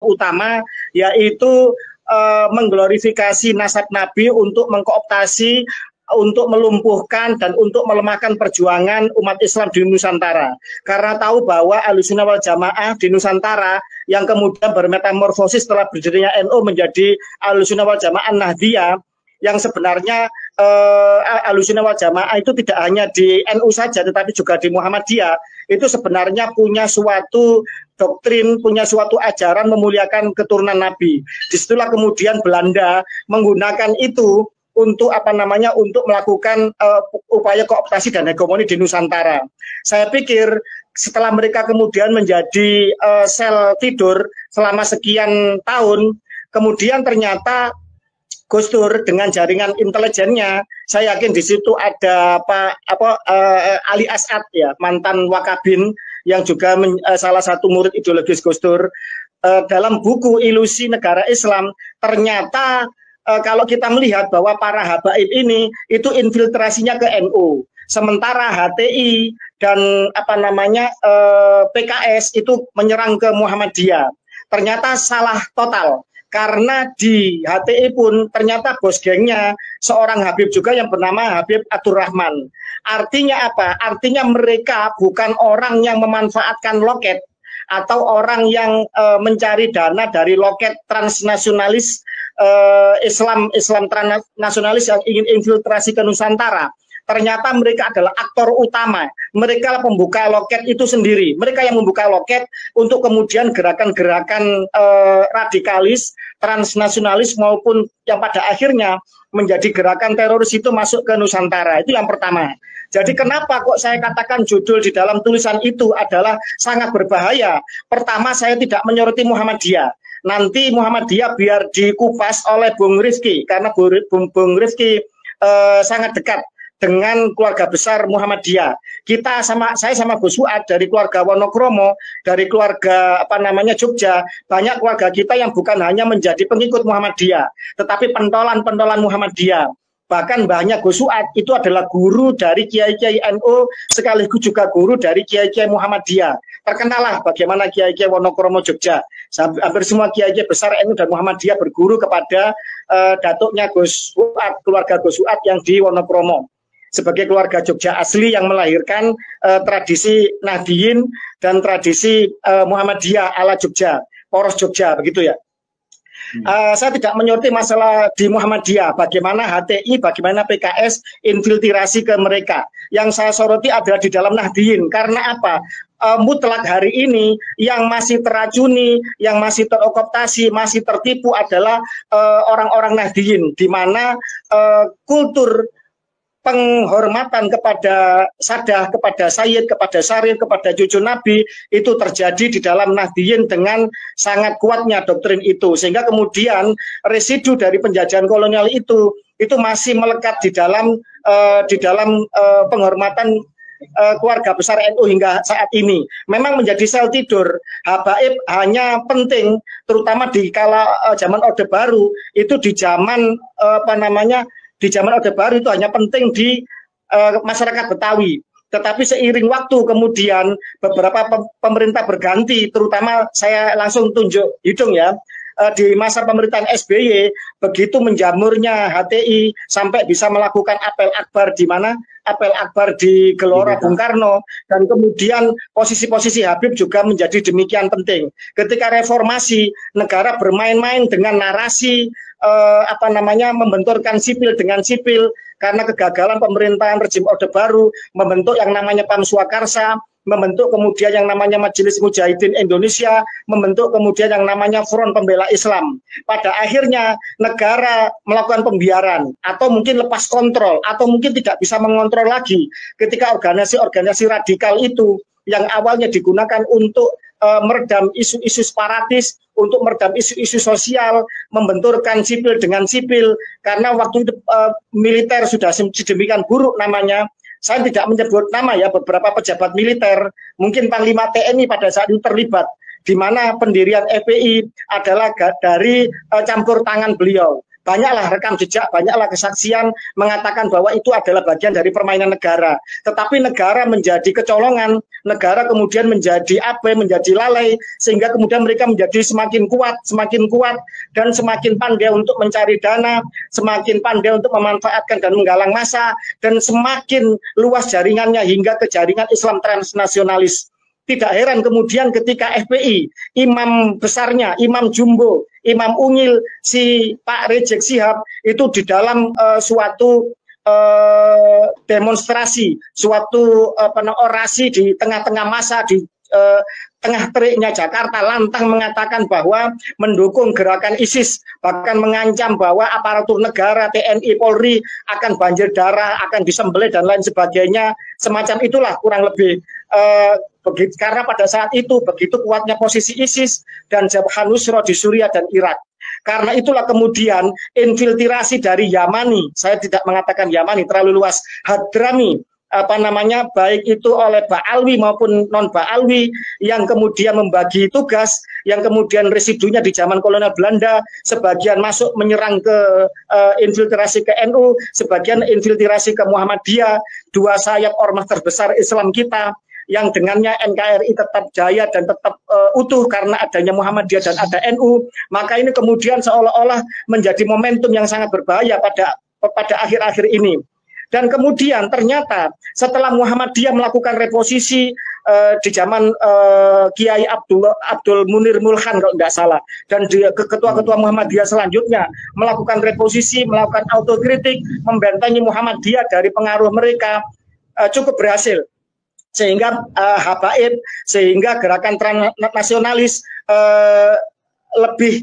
utama, yaitu mengglorifikasi nasab Nabi untuk mengkooptasi, untuk melumpuhkan dan untuk melemahkan perjuangan umat Islam di Nusantara. Karena tahu bahwa Ahlussunnah wal Jamaah di Nusantara yang kemudian bermetamorfosis setelah berdirinya NU menjadi Ahlussunnah wal Jamaah Nahdiyah, yang sebenarnya Ahlussunnah wal Jamaah itu tidak hanya di NU saja tetapi juga di Muhammadiyah, itu sebenarnya punya suatu doktrin, punya suatu ajaran memuliakan keturunan Nabi. Disitulah kemudian Belanda menggunakan itu untuk untuk melakukan upaya kooptasi dan hegemoni di Nusantara. Saya pikir setelah mereka kemudian menjadi sel tidur selama sekian tahun, kemudian ternyata Gus Dur dengan jaringan intelijennya, saya yakin di situ ada Ali As'ad ya, mantan Wakabin yang juga salah satu murid ideologis Gus Dur. Dalam buku Ilusi Negara Islam, ternyata kalau kita melihat bahwa para habaib ini itu infiltrasinya ke NU, sementara HTI dan PKS itu menyerang ke Muhammadiyah. Ternyata salah total, karena di HTI pun ternyata bos gengnya seorang Habib juga yang bernama Habib Abdurrahman. Artinya apa? Artinya mereka bukan orang yang memanfaatkan loket atau orang yang mencari dana dari loket transnasionalis Islam transnasionalis yang ingin infiltrasi ke Nusantara. Ternyata mereka adalah aktor utama. Mereka pembuka loket itu sendiri. Mereka yang membuka loket untuk kemudian gerakan-gerakan radikalis, transnasionalis maupun yang pada akhirnya menjadi gerakan teroris itu masuk ke Nusantara. Itu yang pertama. Jadi kenapa kok saya katakan judul di dalam tulisan itu adalah sangat berbahaya. Pertama, saya tidak menyoroti Muhammadiyah. Nanti Muhammadiyah biar dikupas oleh Bung Rifki, karena Bung Rifki sangat dekat dengan keluarga besar Muhammadiyah. Saya sama Gus Fuad dari keluarga Wonokromo, dari keluarga Jogja, banyak keluarga kita yang bukan hanya menjadi pengikut Muhammadiyah, tetapi pentolan-pentolan Muhammadiyah. Bahkan banyak Gus Fuad itu adalah guru dari kiai-kiai NU sekaligus juga guru dari kiai-kiai Muhammadiyah. Terkenalah bagaimana kiai-kiai Wonokromo Jogja. Hampir semua kiai-kiai besar NU dan Muhammadiyah berguru kepada datuknya Gus Fuad, keluarga Gus Fuad yang di Wonokromo. Sebagai keluarga Jogja asli yang melahirkan tradisi Nahdiyin dan tradisi Muhammadiyah ala Jogja, poros Jogja, begitu ya. Saya tidak menyoroti masalah di Muhammadiyah, bagaimana HTI, bagaimana PKS infiltrasi ke mereka. Yang saya soroti adalah di dalam Nahdiyin. Karena apa? Mutlak hari ini yang masih teracuni, yang masih terokoptasi, masih tertipu adalah orang-orang Nahdiyin, di mana kultur penghormatan kepada Sadah, kepada Sayyid, kepada Syarif, kepada cucu Nabi itu terjadi di dalam Nahdiyin dengan sangat kuatnya doktrin itu, sehingga kemudian residu dari penjajahan kolonial itu masih melekat di dalam penghormatan keluarga besar NU hingga saat ini. Memang menjadi sel tidur. Habaib hanya penting, terutama di kala zaman Orde Baru, itu di zaman di zaman Orde Baru itu hanya penting di masyarakat Betawi. Tetapi seiring waktu kemudian beberapa pemerintah berganti, terutama saya langsung tunjuk hidung ya, di masa pemerintahan SBY, begitu menjamurnya HTI sampai bisa melakukan apel akbar di mana? Apel akbar di Gelora Bung Karno, dan kemudian posisi-posisi Habib juga menjadi demikian penting. Ketika reformasi, negara bermain-main dengan narasi membenturkan sipil dengan sipil karena kegagalan pemerintahan rejim Orde Baru, membentuk yang namanya PAM Swakarsa, membentuk kemudian yang namanya Majelis Mujahidin Indonesia, membentuk kemudian yang namanya Front Pembela Islam. Pada akhirnya negara melakukan pembiaran atau mungkin lepas kontrol atau mungkin tidak bisa mengontrol lagi ketika organisasi-organisasi radikal itu yang awalnya digunakan untuk meredam isu-isu separatis, untuk meredam isu-isu sosial, membenturkan sipil dengan sipil, karena waktu itu militer sudah sedemikian buruk namanya. Saya tidak menyebut nama ya, beberapa pejabat militer, mungkin Panglima TNI pada saat itu terlibat, di mana pendirian FPI adalah dari campur tangan beliau. Banyaklah rekam jejak, banyaklah kesaksian mengatakan bahwa itu adalah bagian dari permainan negara. Tetapi negara menjadi kecolongan, negara kemudian menjadi abai, menjadi lalai, sehingga kemudian mereka menjadi semakin kuat, dan semakin pandai untuk mencari dana, semakin pandai untuk memanfaatkan dan menggalang massa, dan semakin luas jaringannya hingga ke jaringan Islam transnasionalis. Tidak heran kemudian ketika FPI, imam besarnya, imam jumbo, imam ungil, si Pak Rizik Syihab itu di dalam suatu demonstrasi, suatu orasi di tengah-tengah massa di tengah teriknya Jakarta, lantang mengatakan bahwa mendukung gerakan ISIS, bahkan mengancam bahwa aparatur negara, TNI, Polri akan banjir darah, akan disembelih dan lain sebagainya. Semacam itulah kurang lebih. Karena pada saat itu begitu kuatnya posisi ISIS dan Jabhat Nusra di Suriah dan Irak. Karena itulah kemudian infiltrasi dari Yamani, saya tidak mengatakan Yamani terlalu luas, Hadrami, baik itu oleh Ba'alwi maupun non Ba'alwi, yang kemudian membagi tugas, yang kemudian residunya di zaman kolonial Belanda, sebagian masuk menyerang ke infiltrasi ke NU, sebagian infiltrasi ke Muhammadiyah, dua sayap ormas terbesar Islam kita, yang dengannya NKRI tetap jaya dan tetap utuh karena adanya Muhammadiyah dan ada NU. Maka ini kemudian seolah-olah menjadi momentum yang sangat berbahaya pada akhir-akhir ini. Dan kemudian ternyata setelah Muhammadiyah melakukan reposisi di zaman Kiai Abdul Munir Mulkhan kalau tidak salah, dan ketua-ketua Muhammadiyah selanjutnya melakukan reposisi, melakukan autokritik, membentengi Muhammadiyah dari pengaruh mereka, cukup berhasil. Sehingga habaib, sehingga gerakan transnasionalis lebih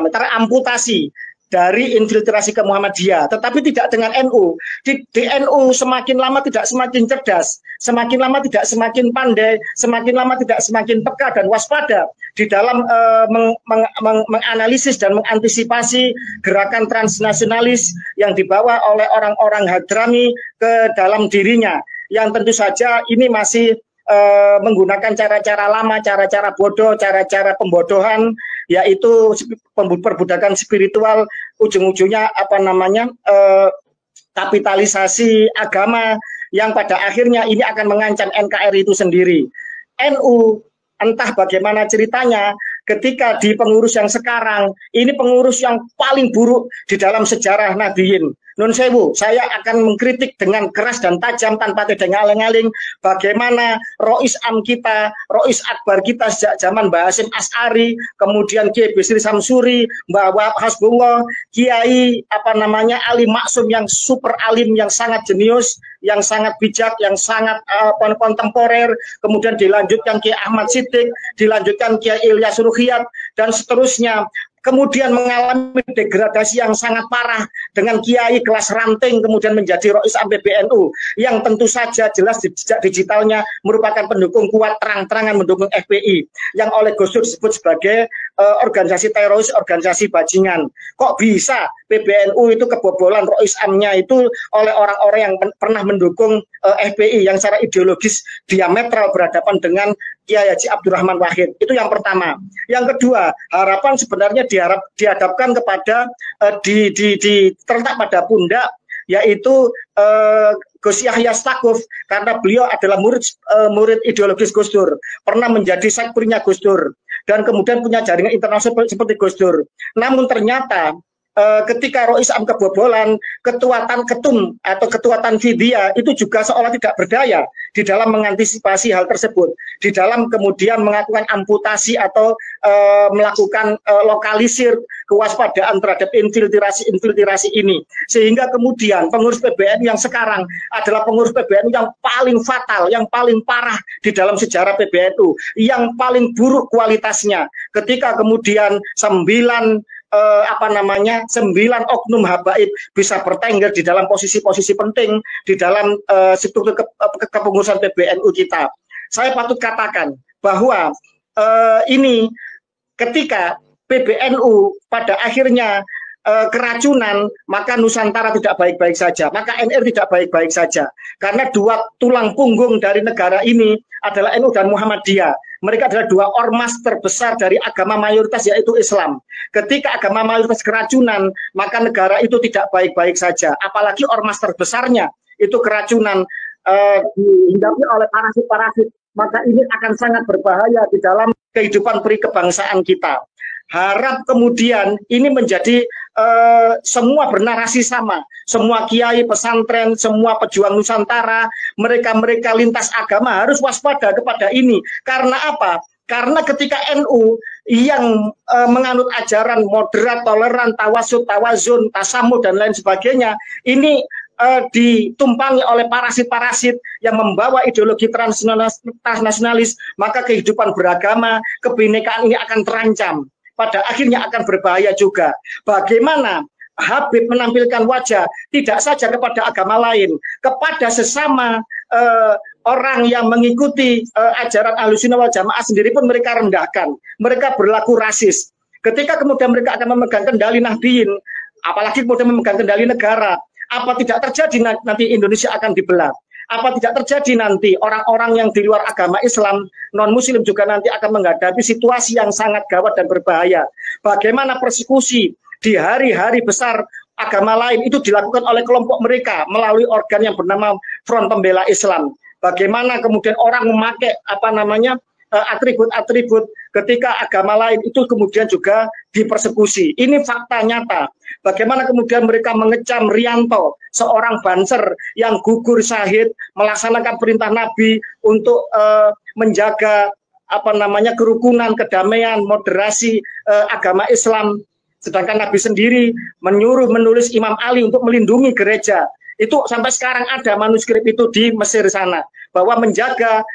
teramputasi dari infiltrasi ke Muhammadiyah, tetapi tidak dengan NU. Di NU semakin lama tidak semakin cerdas, semakin lama tidak semakin pandai, semakin lama tidak semakin peka dan waspada di dalam menganalisis dan mengantisipasi gerakan transnasionalis yang dibawa oleh orang-orang Hadrami ke dalam dirinya, yang tentu saja ini masih menggunakan cara-cara lama, cara-cara bodoh, cara-cara pembodohan, yaitu perbudakan spiritual, ujung-ujungnya kapitalisasi agama, yang pada akhirnya ini akan mengancam NKRI itu sendiri. NU entah bagaimana ceritanya, ketika di pengurus yang sekarang, ini pengurus yang paling buruk di dalam sejarah Nahdliyin. Nun sewu, saya akan mengkritik dengan keras dan tajam tanpa tedeng aling-aling bagaimana Rois Am kita, Rois Akbar kita sejak zaman Mbah Hasyim As'ari, kemudian Kiai Bisri Samsuri, Mbah Wahab Hasbullah, Kiai Ali Maksum yang super alim, yang sangat jenius, yang sangat bijak, yang sangat kontemporer, kemudian dilanjutkan Kiai Ahmad Siddiq, dilanjutkan Kiai Ilyas Ruhiyat, dan seterusnya. Kemudian mengalami degradasi yang sangat parah dengan kiai kelas ranting kemudian menjadi Rois Am PBNU, yang tentu saja jelas jejak digitalnya merupakan pendukung kuat terang-terangan mendukung FPI, yang oleh Gus Dur disebut sebagai organisasi teroris, organisasi bajingan. Kok bisa PBNU itu kebobolan Rois Am-nya itu oleh orang-orang yang pernah mendukung FPI, yang secara ideologis diametral berhadapan dengan Kiai Haji Abdurrahman Wahid. Itu yang pertama. Yang kedua, harapan sebenarnya dihadapkan kepada terletak pada pundak, yaitu Gus Yahya Stakuf, karena beliau adalah murid ideologis Gus Dur, pernah menjadi sekpurnya Gus Dur, dan kemudian punya jaringan internasional seperti Gus Dur. Namun ternyata ketika Rois Am kebobolan, ketua Ketum atau ketua Tanfidiyah itu juga seolah tidak berdaya di dalam mengantisipasi hal tersebut, di dalam kemudian melakukan amputasi atau melakukan lokalisir kewaspadaan terhadap infiltrasi ini, sehingga kemudian pengurus PBNU yang sekarang adalah pengurus PBNU yang paling fatal, yang paling parah di dalam sejarah PBNU, yang paling buruk kualitasnya, ketika kemudian 9 oknum habaib bisa bertengger di dalam posisi-posisi penting di dalam struktur kepengurusan PBNU kita. Saya patut katakan bahwa ini ketika PBNU pada akhirnya keracunan, maka Nusantara tidak baik-baik saja, maka NR tidak baik-baik saja, karena dua tulang punggung dari negara ini adalah NU dan Muhammadiyah. Mereka adalah dua ormas terbesar dari agama mayoritas, yaitu Islam. Ketika agama mayoritas keracunan, maka negara itu tidak baik-baik saja. Apalagi ormas terbesarnya itu keracunan, dihinggapi oleh parasit-parasit, maka ini akan sangat berbahaya di dalam kehidupan perikebangsaan kita. Harap kemudian ini menjadi semua bernarasi sama, semua kiai pesantren, semua pejuang Nusantara, mereka-mereka lintas agama harus waspada kepada ini. Karena apa? Karena ketika NU yang menganut ajaran moderat, toleran, tawasud, tawazun, tasamuh, dan lain sebagainya, ini ditumpangi oleh parasit-parasit yang membawa ideologi transnasionalis, maka kehidupan beragama, kebinekaan ini akan terancam. Pada akhirnya akan berbahaya juga. Bagaimana Habib menampilkan wajah tidak saja kepada agama lain, kepada sesama orang yang mengikuti ajaran Ahlussunnah wal Jamaah sendiri pun mereka rendahkan. Mereka berlaku rasis. Ketika kemudian mereka akan memegang kendali Nahdliyin, apalagi kemudian memegang kendali negara, apa tidak terjadi nanti Indonesia akan dibelah? Apa tidak terjadi nanti orang-orang yang di luar agama Islam, non-Muslim juga nanti akan menghadapi situasi yang sangat gawat dan berbahaya? Bagaimana persekusi di hari-hari besar agama lain itu dilakukan oleh kelompok mereka melalui organ yang bernama Front Pembela Islam? Bagaimana kemudian orang memakai atribut-atribut ketika agama lain itu kemudian juga dipersekusi? Ini fakta nyata. Bagaimana kemudian mereka mengecam Rianto, seorang banser yang gugur syahid melaksanakan perintah Nabi untuk menjaga kerukunan, kedamaian, moderasi agama Islam. Sedangkan Nabi sendiri menyuruh menulis Imam Ali untuk melindungi gereja. Itu sampai sekarang ada manuskrip itu di Mesir sana, bahwa menjaga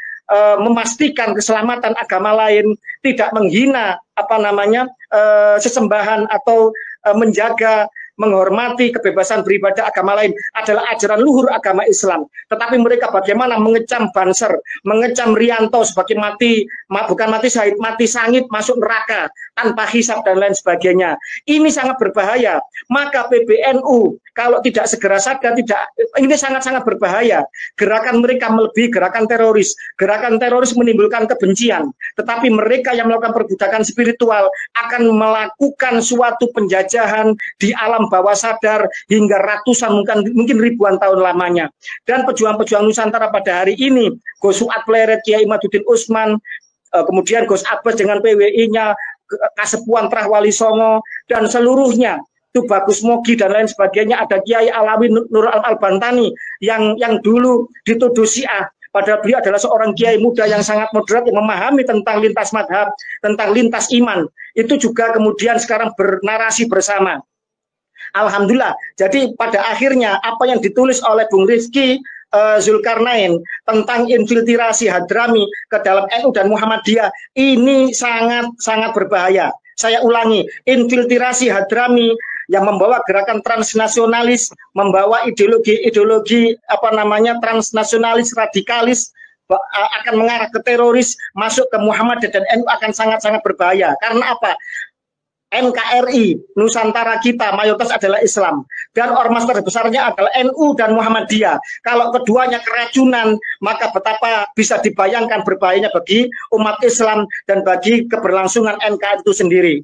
memastikan keselamatan agama lain, tidak menghina sesembahan atau menjaga, menghormati kebebasan beribadah agama lain adalah ajaran luhur agama Islam. Tetapi mereka bagaimana mengecam Banser, mengecam Rianto sebagai bukan mati syahid, mati sangit, masuk neraka tanpa hisab dan lain sebagainya. Ini sangat berbahaya. Maka PBNU kalau tidak segera sadar, ini sangat-sangat berbahaya. Gerakan mereka melebihi gerakan teroris. Gerakan teroris menimbulkan kebencian. Tetapi mereka yang melakukan perbudakan spiritual akan melakukan suatu penjajahan di alam bawah sadar hingga ratusan, mungkin ribuan tahun lamanya. Dan pejuang-pejuang Nusantara pada hari ini, Gus Suat Pleret, Kiai Imaduddin Utsman, kemudian Gus Abbas dengan PWI-nya, Kasepuan Trahwali Songo, dan seluruhnya, itu Bagus Mogi dan lain sebagainya, ada Kiai Alawi Nur Al-Bantani yang dulu dituduh Syiah, padahal beliau adalah seorang kiai muda yang sangat moderat, yang memahami tentang lintas madhab, tentang lintas iman. Itu juga kemudian sekarang bernarasi bersama. Alhamdulillah. Jadi pada akhirnya apa yang ditulis oleh Bung Rifki Zulkarnain tentang infiltrasi Hadrami ke dalam NU dan Muhammadiyah ini sangat berbahaya. Saya ulangi, infiltrasi Hadrami yang membawa gerakan transnasionalis, membawa ideologi transnasionalis radikalis, akan mengarah ke teroris, masuk ke Muhammadiyah dan NU akan sangat-sangat berbahaya. Karena apa? NKRI Nusantara kita mayoritas adalah Islam, dan ormas terbesarnya adalah NU dan Muhammadiyah. Kalau keduanya keracunan, maka betapa bisa dibayangkan berbahayanya bagi umat Islam dan bagi keberlangsungan NKRI itu sendiri.